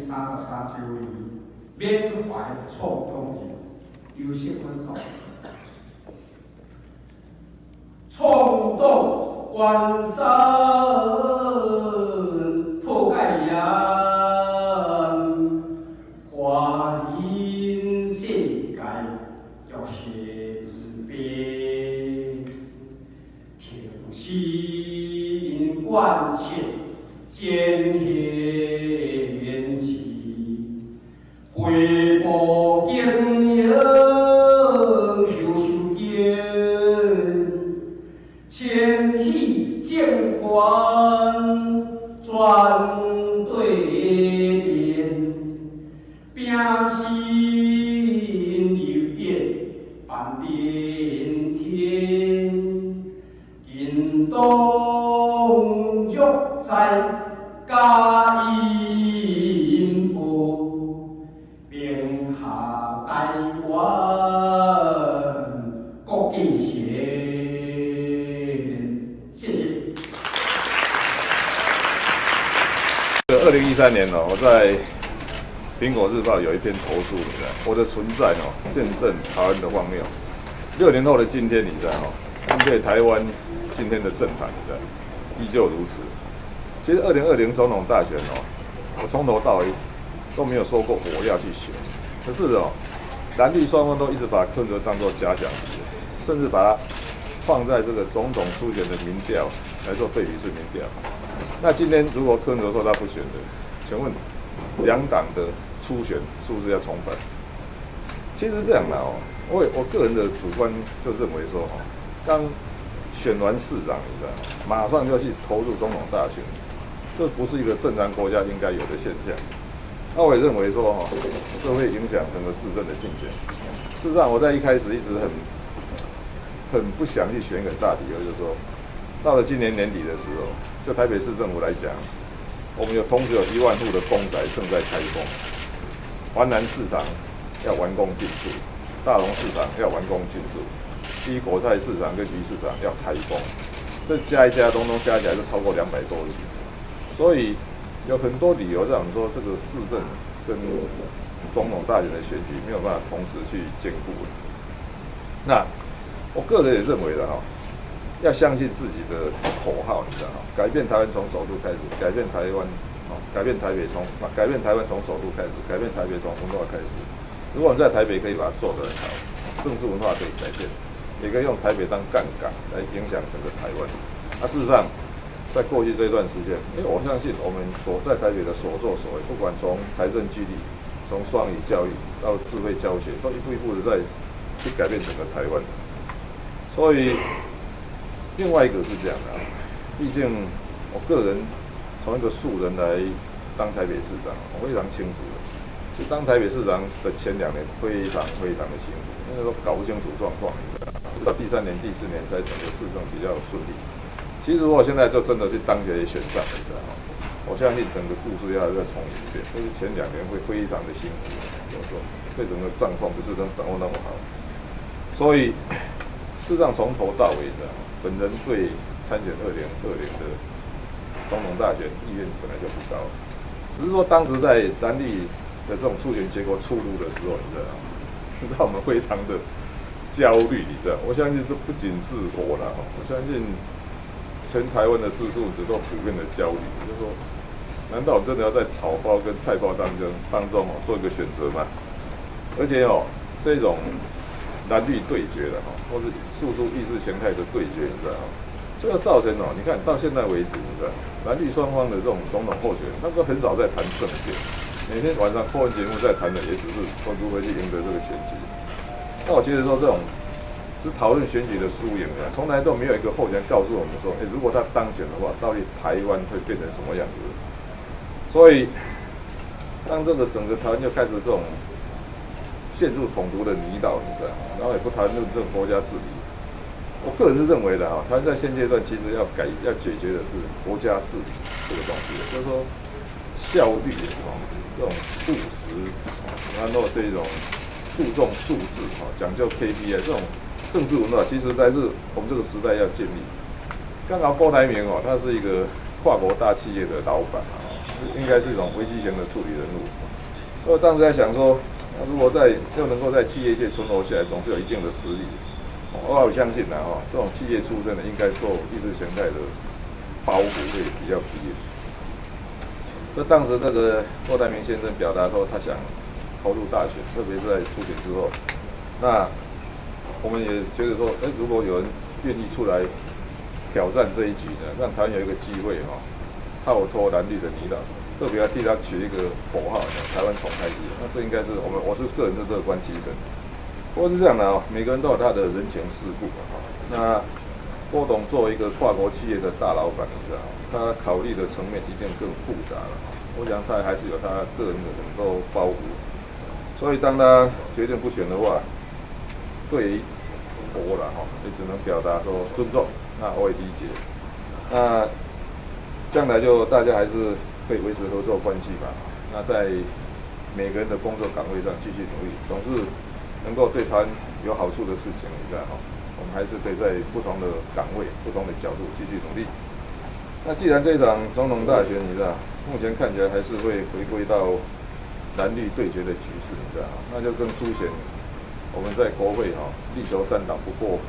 33周年缅怀创党日，优秀分创。创党关山破盖岩，华人世界要先别，听心关切见贤妻，回报经营后修建，千禧正还转对面，拼心流变半边天，金东玉在加银步，名下台湾国敬贤。谢谢。2013年我在苹果日报有一篇投诉，我的存在见证台湾的荒谬。6年后的今天，面对台湾今天的政坛，依旧如此。其实2020总统大选我从头到尾都没有说过我要去选，可是蓝绿双方都一直把柯文哲当作假想敌，甚至把它放在这个总统初选的民调来做对比式民调。那今天如果柯文哲说他不选的，请问两党的初选是不是要重返？其实这样啦我个人的主观就认为说刚选完市长，马上就要去投入总统大选，这不是一个正常国家应该有的现象。那我也认为说这会影响整个市政的进展。事实上，我在一开始一直很不想去选一个大理由，就是说，到了今年年底的时候，就台北市政府来讲，我们同时有1万户的公宅正在开工，环南市场要完工进驻，大龙市场要完工进驻，第一果菜市场跟鱼市场要开工，这加一加，通通加起来是超过200多亿，所以有很多理由让我们说这个市政跟总统大选的选举没有办法同时去兼顾。那我个人也认为要相信自己的口号，改变台湾从首都开始，改变台湾，改变台湾从首都开始，改变台北从文化开始。如果我们在台北可以把它做得很好，政治文化可以改变，也可以用台北当杠杆来影响整个台湾。事实上，在过去这一段时间，我相信我们所在台北的所作所为，不管从财政激励，从双语教育到智慧教学，都一步一步的在去改变整个台湾。所以，另外一个是这样的，毕竟我个人从一个素人来当台北市长，我非常清楚的，就当台北市长的前2年非常的辛苦，因为都搞不清楚状况，到第3年、第4年才整个市政比较顺利。其实如果现在就真的是当选选上了，我相信整个故事要再重演一遍，就是前2年会非常的辛苦，对整个状况不是能掌握那么好，所以事实上从头到尾本人对参选2020的总统大选意愿本来就不高，只是说当时在蓝绿的这种初选结果出炉的时候，让我们非常的焦虑，我相信这不仅是我啦，我相信全台湾的知识分子都普遍的焦虑，就是说，难道我真的要在草包跟菜包当中做一个选择吗？而且这种蓝绿对决的或是诉诸意识形态的对决，这要造成你看到现在为止，蓝绿双方的这种总统候选人，他们都很少在谈政见，每天晚上播节目在谈的也只是说如何去赢得这个选举。那我觉得说这种只讨论选举的输赢从来都没有一个候选人告诉我们说，如果他当选的话，到底台湾会变成什么样子？所以，当这个整个台湾就开始这种陷入统独的泥淖，然后也不谈论这种国家治理。我个人是认为的台湾在现阶段其实要解决的是国家治理这个东西，就是说效率这种务实，然后这种注重数字讲究 KPI 这种政治文化，其实在我们这个时代要建立。刚好郭台铭他是一个跨国大企业的老板应该是一种危机型的处理人物。所以我当时在想说，如果又能够在企业界存活下来，总是有一定的实力。我好相信这种企业出身的应该受意识形态的包袱会比较低。那当时那个郭台铭先生表达说，他想投入大选，特别是在初选之后，那我们也觉得说，如果有人愿意出来挑战这一局呢，让台湾有一个机会跳脱蓝绿的泥淖，特别要替他取一个口号，台湾重开机。那这应该是我是个人是乐观其成。不过是这样的每个人都有他的人情世故那郭董作为一个跨国企业的大老板，你知道，他考虑的层面一定更复杂了。我想他还是有他个人的很多包袱，所以当他决定不选的话，对于我也只能表达说尊重，那我也理解。那将来就大家还是可以维持合作关系吧。那在每个人的工作岗位上继续努力，总是能够对台湾有好处的事情，你知道我们还是可以在不同的岗位、不同的角度继续努力。那既然这场总统大选，你知道，目前看起来还是会回归到蓝绿对决的局势，你知道，那就更凸显我们在国会力求3党不过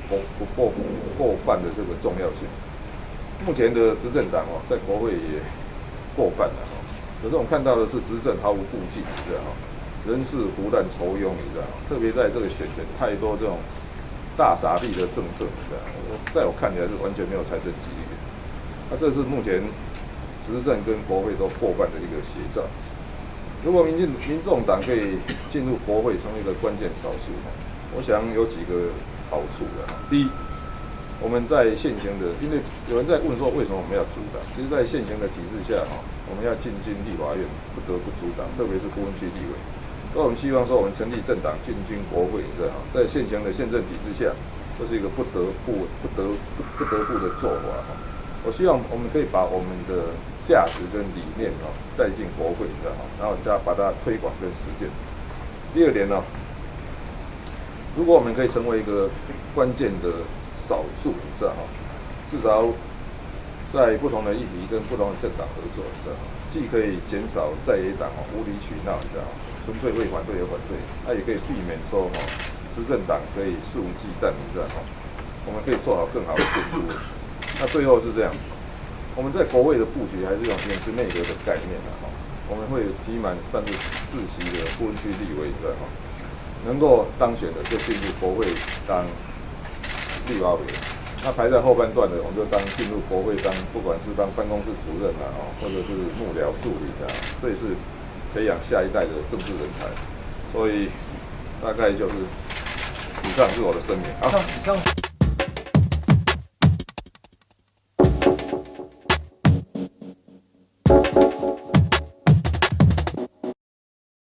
半的这个重要性。目前的执政党在国会也过半了可是我们看到的是执政毫无顾忌，你知道人事胡乱愁庸，你知道特别在这个选前太多这种大撒币的政策，你知道在我看起来是完全没有财政纪律。那这是目前执政跟国会都过半的一个写照。如果民众党可以进入国会成为一个关键少数，我想有几个好处的。第一，我们在现行的，因为有人在问说为什么我们要阻挡，其实在现行的体制下我们要进军立法院不得不阻挡，特别是不分区立委。所以我们希望说我们成立政党进军国会，你知道在现行的宪政体制下，这是一个不得不的做法我希望我们可以把我们的价值跟理念带进国会，你知道然后把它推广跟实践。第二点如果我们可以成为一个关键的少数，你知道至少在不同的议题跟不同的政党合作，你知道既可以减少在野党无理取闹，你知道纯粹为反对而反对，也可以避免说执政党可以肆无忌惮，你知道我们可以做好更好的监督。那最后是这样，我们在国会的布局还是用联治内阁的概念我们会提满34席的不分区立委，你知道能够当选的就进入国会当立法委员，那排在后半段的，我们就进入国会不管是当办公室主任或者是幕僚助理这也是培养下一代的政治人才。所以大概就是以上是我的声明。好，以上。